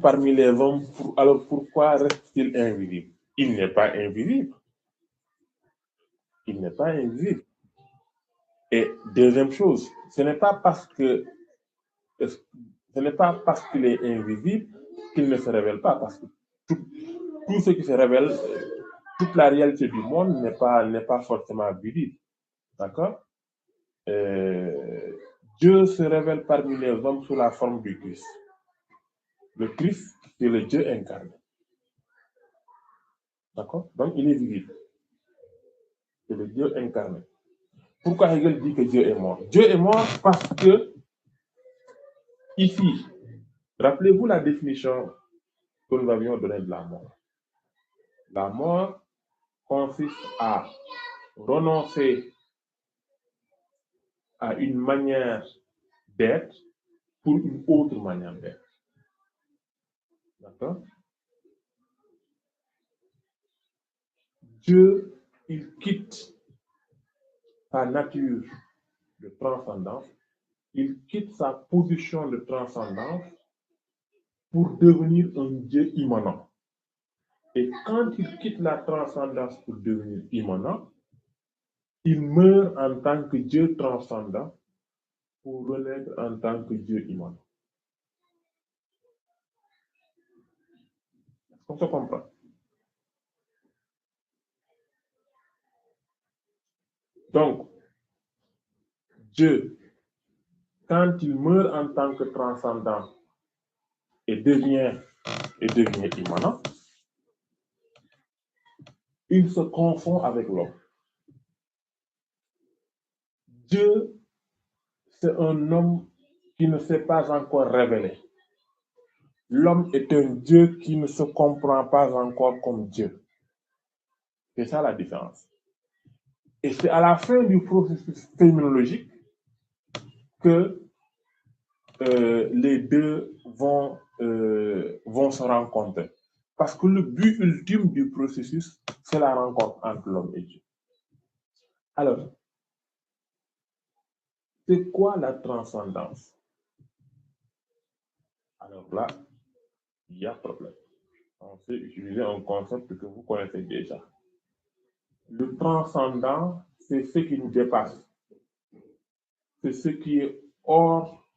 parmi les hommes, alors pourquoi reste-t-il invisible? Il n'est pas invisible. Il n'est pas invisible. Et deuxième chose, ce n'est pas parce qu'il est invisible qu'il ne se révèle pas, parce que tout ce qui se révèle, toute la réalité du monde n'est pas forcément visible. D'accord? Dieu se révèle parmi les hommes sous la forme du Christ. Le Christ, c'est le Dieu incarné. D'accord? Donc, il est visible. C'est le Dieu incarné. Pourquoi Hegel dit que Dieu est mort? Dieu est mort parce que, ici, rappelez-vous la définition que nous avions donnée de la mort. La mort consiste à renoncer à une manière d'être pour une autre manière d'être. D'accord? Dieu, il quitte sa nature de transcendance, il quitte sa position de transcendance pour devenir un Dieu immanent. Et quand il quitte la transcendance pour devenir immanent, il meurt en tant que Dieu transcendant pour renaître en tant que Dieu immanent. Est-ce qu'on se comprend? Donc, Dieu, quand il meurt en tant que transcendant et devient immanent, il se confond avec l'homme. Dieu, c'est un homme qui ne s'est pas encore révélé. L'homme est un Dieu qui ne se comprend pas encore comme Dieu. C'est ça la différence. Et c'est à la fin du processus phénoménologique que les deux vont se rencontrer. Parce que le but ultime du processus, c'est la rencontre entre l'homme et Dieu. Alors, c'est quoi la transcendance? Alors là, il y a problème. On sait utiliser un concept que vous connaissez déjà. Le transcendant, c'est ce qui nous dépasse. C'est ce qui est hors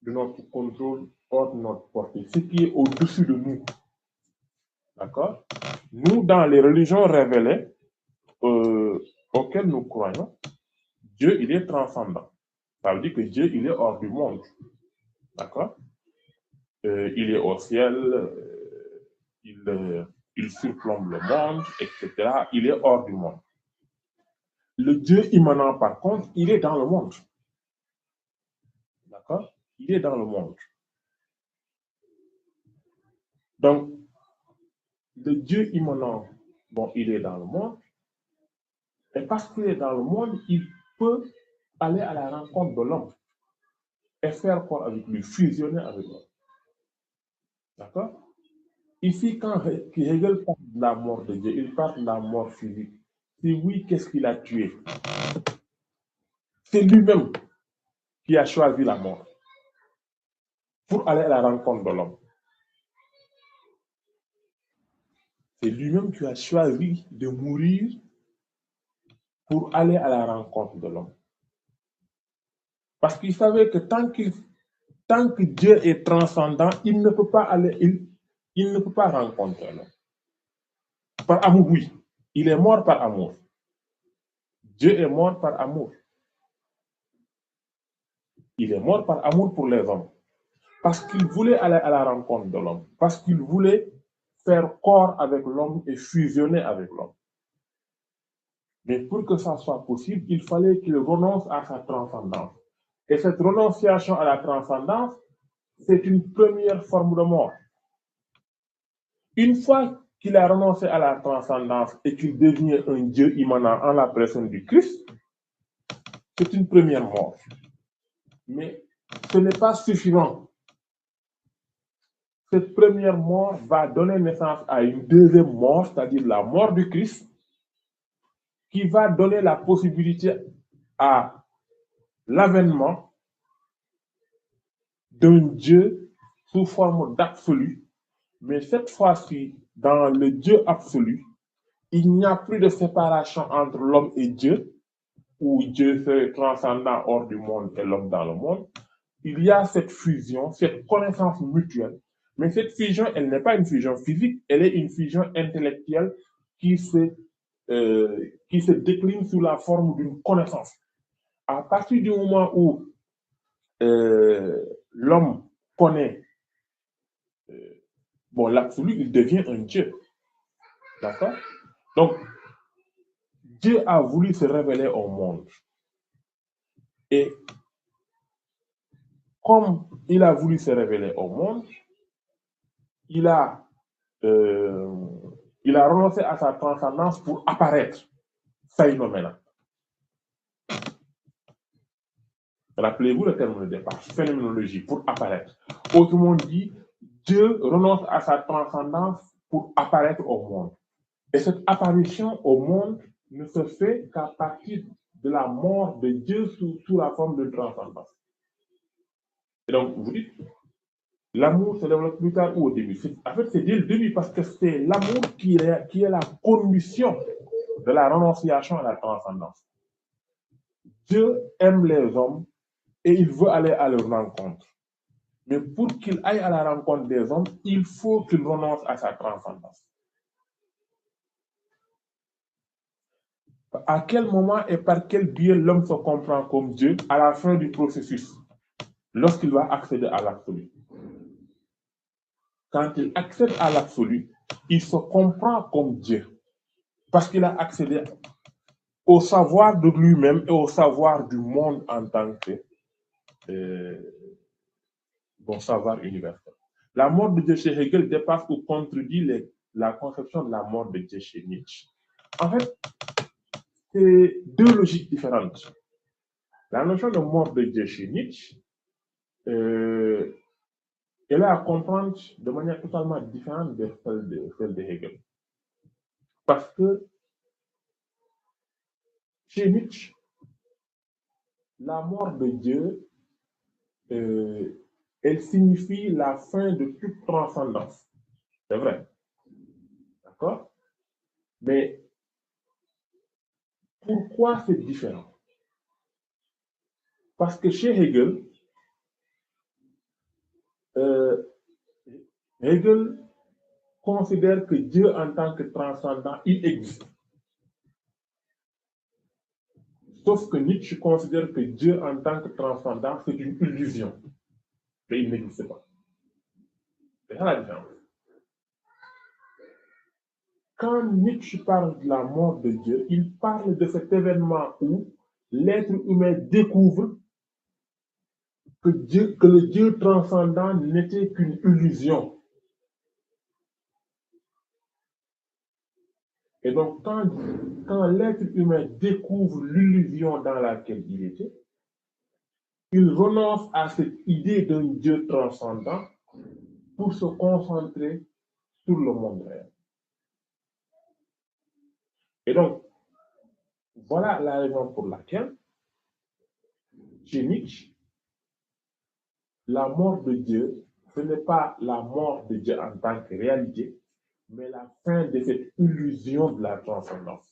de notre contrôle, hors de notre portée. Ce qui est au-dessus de nous. D'accord? Nous, dans les religions révélées auxquelles nous croyons, Dieu, il est transcendant. Ça veut dire que Dieu, il est hors du monde. D'accord? Il est au ciel, il surplombe le monde, etc. Il est hors du monde. Le Dieu immanent, par contre, il est dans le monde. D'accord? Il est dans le monde. Donc, le Dieu immanent, bon, il est dans le monde. Et parce qu'il est dans le monde, il peut aller à la rencontre de l'homme et faire quoi avec lui, fusionner avec l'homme. D'accord? Ici, quand Hegel parle de la mort de Dieu, il parle de la mort physique. Si oui, qu'est-ce qu'il a tué? C'est lui-même qui a choisi la mort pour aller à la rencontre de l'homme. C'est lui-même qui a choisi de mourir pour aller à la rencontre de l'homme. Parce qu'il savait que tant que Dieu est transcendant, il ne peut pas aller, il ne peut pas rencontrer l'homme. Par amour, oui. Il est mort par amour. Dieu est mort par amour. Il est mort par amour pour les hommes. Parce qu'il voulait aller à la rencontre de l'homme. Parce qu'il voulait faire corps avec l'homme et fusionner avec l'homme. Mais pour que ça soit possible, il fallait qu'il renonce à sa transcendance. Et cette renonciation à la transcendance, c'est une première forme de mort. Une fois qu'il a renoncé à la transcendance et qu'il devient un Dieu immanent en la personne du Christ, c'est une première mort. Mais ce n'est pas suffisant. Cette première mort va donner naissance à une deuxième mort, c'est-à-dire la mort du Christ, qui va donner la possibilité à l'avènement d'un Dieu sous forme d'absolu, mais cette fois-ci, dans le Dieu absolu, il n'y a plus de séparation entre l'homme et Dieu, où Dieu se transcendant hors du monde et l'homme dans le monde. Il y a cette fusion, cette connaissance mutuelle, mais cette fusion, elle n'est pas une fusion physique, elle est une fusion intellectuelle qui se décline sous la forme d'une connaissance. À partir du moment où l'homme connaît l'absolu, il devient un Dieu. D'accord? Donc, Dieu a voulu se révéler au monde. Et comme il a voulu se révéler au monde, il a renoncé à sa transcendance pour apparaître phénoménal. Rappelez-vous le terme de départ, phénoménologie, pour apparaître. Autrement dit, Dieu renonce à sa transcendance pour apparaître au monde. Et cette apparition au monde ne se fait qu'à partir de la mort de Dieu sous la forme de transcendance. Et donc, vous dites, l'amour se développe plus tard ou au début. En fait, c'est dès le début parce que c'est l'amour qui est la condition de la renonciation à la transcendance. Dieu aime les hommes et il veut aller à leur rencontre. Mais pour qu'il aille à la rencontre des hommes, il faut qu'il renonce à sa transcendance. À quel moment et par quel biais l'homme se comprend comme Dieu à la fin du processus, lorsqu'il va accéder à l'absolu? Quand il accède à l'absolu, il se comprend comme Dieu, parce qu'il a accédé au savoir de lui-même et au savoir du monde en tant que savoir universel. La mort de Dieu chez Hegel dépasse ou contredit la conception de la mort de Dieu chez Nietzsche. En fait, c'est deux logiques différentes. La notion de mort de Dieu chez Nietzsche, elle est à comprendre de manière totalement différente de celle de Hegel. Parce que chez Nietzsche, la mort de Dieu, elle signifie la fin de toute transcendance. C'est vrai. D'accord? Mais pourquoi c'est différent? Parce que chez Hegel, Hegel considère que Dieu en tant que transcendant, il existe. Sauf que Nietzsche considère que Dieu en tant que transcendant, c'est une illusion. Et il n'existe pas. C'est ça la différence. Quand Nietzsche parle de la mort de Dieu, il parle de cet événement où l'être humain découvre que le Dieu transcendant n'était qu'une illusion. Et donc, quand l'être humain découvre l'illusion dans laquelle il était, il renonce à cette idée d'un Dieu transcendant pour se concentrer sur le monde réel. Et donc, voilà la raison pour laquelle, chez Nietzsche, la mort de Dieu, ce n'est pas la mort de Dieu en tant que réalité, mais la fin de cette illusion de la transcendance.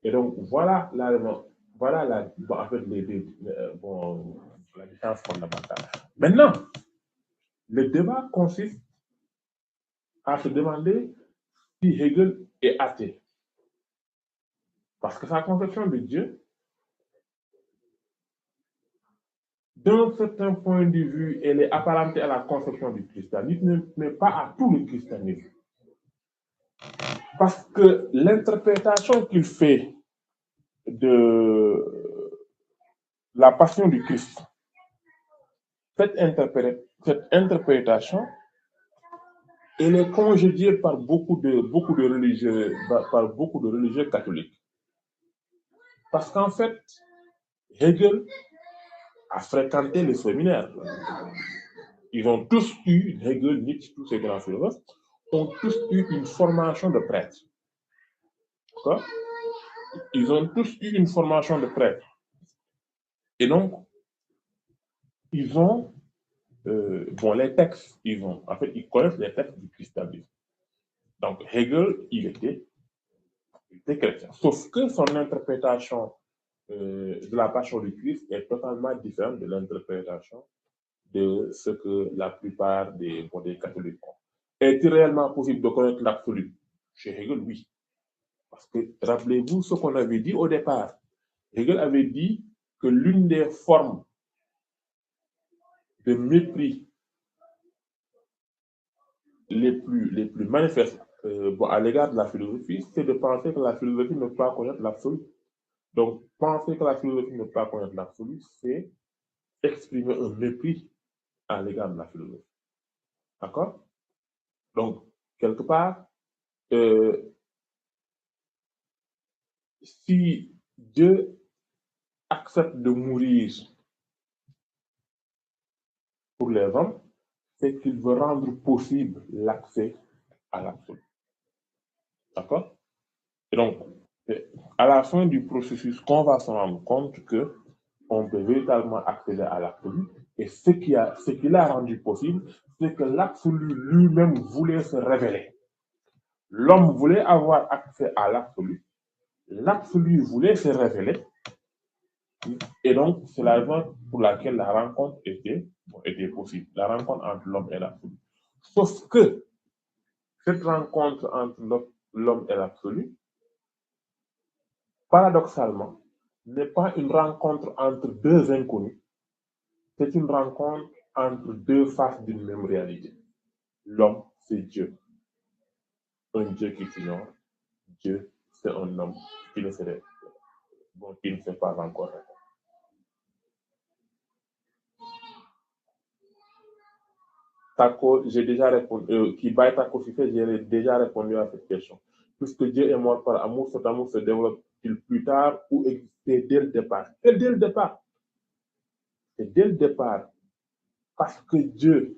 Et donc, voilà la raison, voilà la différence fondamentale. Maintenant, le débat consiste à se demander si Hegel est athée. Parce que sa conception de Dieu, d'un certain point de vue, elle est apparentée à la conception du christianisme, mais pas à tout le christianisme. Parce que l'interprétation qu'il fait de la passion du Christ, cette interprétation, elle est congédiée par beaucoup de religieux catholiques. Parce qu'en fait, Hegel a fréquenté les séminaires. Ils ont tous eu, Hegel, Nietzsche, tous ces grands philosophes, ont tous eu une formation de prêtre. D'accord? Ils ont tous eu une formation de prêtre. Et donc, ils ont les textes, en fait, ils connaissent les textes du christianisme. Donc, Hegel, il était chrétien. Sauf que son interprétation de la passion du Christ est totalement différente de l'interprétation de ce que la plupart des catholiques ont. Est-il réellement possible de connaître l'absolu? Chez Hegel, oui. Parce que, rappelez-vous ce qu'on avait dit au départ. Hegel avait dit que l'une des formes de mépris les plus manifestes à l'égard de la philosophie, c'est de penser que la philosophie ne peut pas connaître l'absolu. Donc, penser que la philosophie ne peut pas connaître l'absolu, c'est exprimer un mépris à l'égard de la philosophie. D'accord? Donc, quelque part, si Dieu accepte de mourir pour les hommes, c'est qu'il veut rendre possible l'accès à l'absolu. D'accord? Et donc, à la fin du processus, qu'on va se rendre compte que on peut véritablement accéder à l'absolu. Et ce qui l'a rendu possible, c'est que l'absolu lui-même voulait se révéler. L'homme voulait avoir accès à l'absolu. L'absolu voulait se révéler. Et donc, c'est la raison pour laquelle la rencontre était possible. La rencontre entre l'homme et l'absolu. Sauf que cette rencontre entre l'homme et l'absolu, paradoxalement, n'est pas une rencontre entre deux inconnus, c'est une rencontre entre deux faces d'une même réalité. L'homme, c'est Dieu. Un Dieu qui s'ignore. Dieu, c'est un homme qui ne sait pas encore répondre. Taco, j'ai déjà répondu, j'ai déjà répondu à cette question. Puisque Dieu est mort par amour, cet amour se développe-t-il plus tard ou existait dès le départ? C'est dès le départ. C'est dès le départ. Parce que Dieu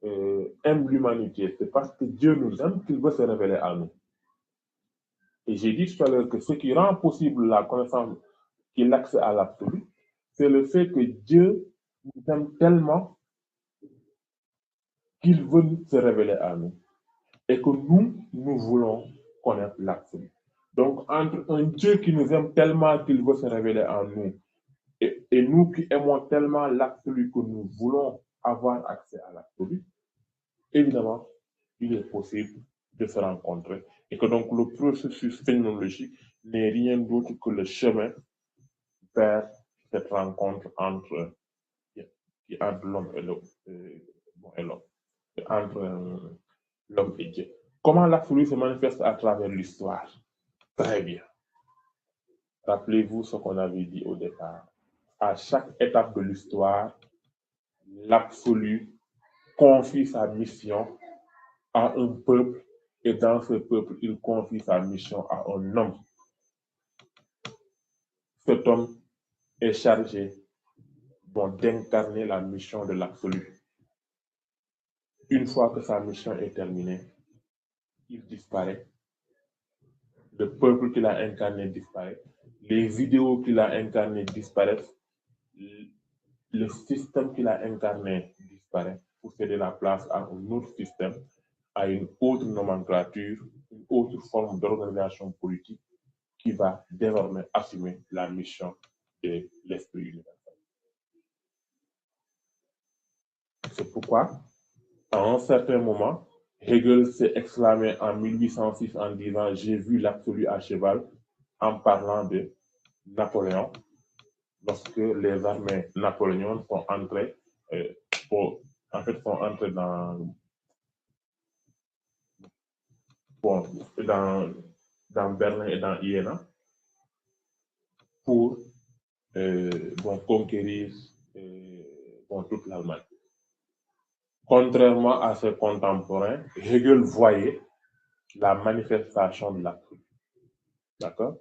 aime l'humanité, c'est parce que Dieu nous aime qu'il veut se révéler à nous. Et j'ai dit tout à l'heure que ce qui rend possible la connaissance et l'accès à l'absolu, c'est le fait que Dieu nous aime tellement qu'il veut se révéler à nous. Et que nous voulons connaître l'absolu. Donc, entre un Dieu qui nous aime tellement qu'il veut se révéler en nous, et nous qui aimons tellement l'absolu que nous voulons avoir accès à l'absolu, évidemment, il est possible de se rencontrer. Et que donc le processus phénoménologique n'est rien d'autre que le chemin vers cette rencontre entre l'homme et l'homme, entre l'homme et Dieu. Comment l'absolu se manifeste à travers l'histoire? Très bien. Rappelez-vous ce qu'on avait dit au départ. À chaque étape de l'histoire, l'absolu confie sa mission à un peuple et dans ce peuple, il confie sa mission à un homme. Cet homme est chargé d'incarner la mission de l'absolu. Une fois que sa mission est terminée, il disparaît. Le peuple qu'il a incarné disparaît. Les idéaux qu'il a incarnés disparaissent. Le système qu'il a incarné disparaît pour céder la place à un autre système, à une autre nomenclature, une autre forme d'organisation politique qui va désormais assumer la mission de l'esprit universel. C'est pourquoi, à un certain moment, Hegel s'est exclamé en 1806 en disant « J'ai vu l'absolu à cheval » en parlant de Napoléon, lorsque les armées napoléoniennes sont entrées dans Berlin et dans Iéna pour conquérir toute l'Allemagne. Contrairement à ses contemporains, Hegel voyait la manifestation de l'absolu. D'accord?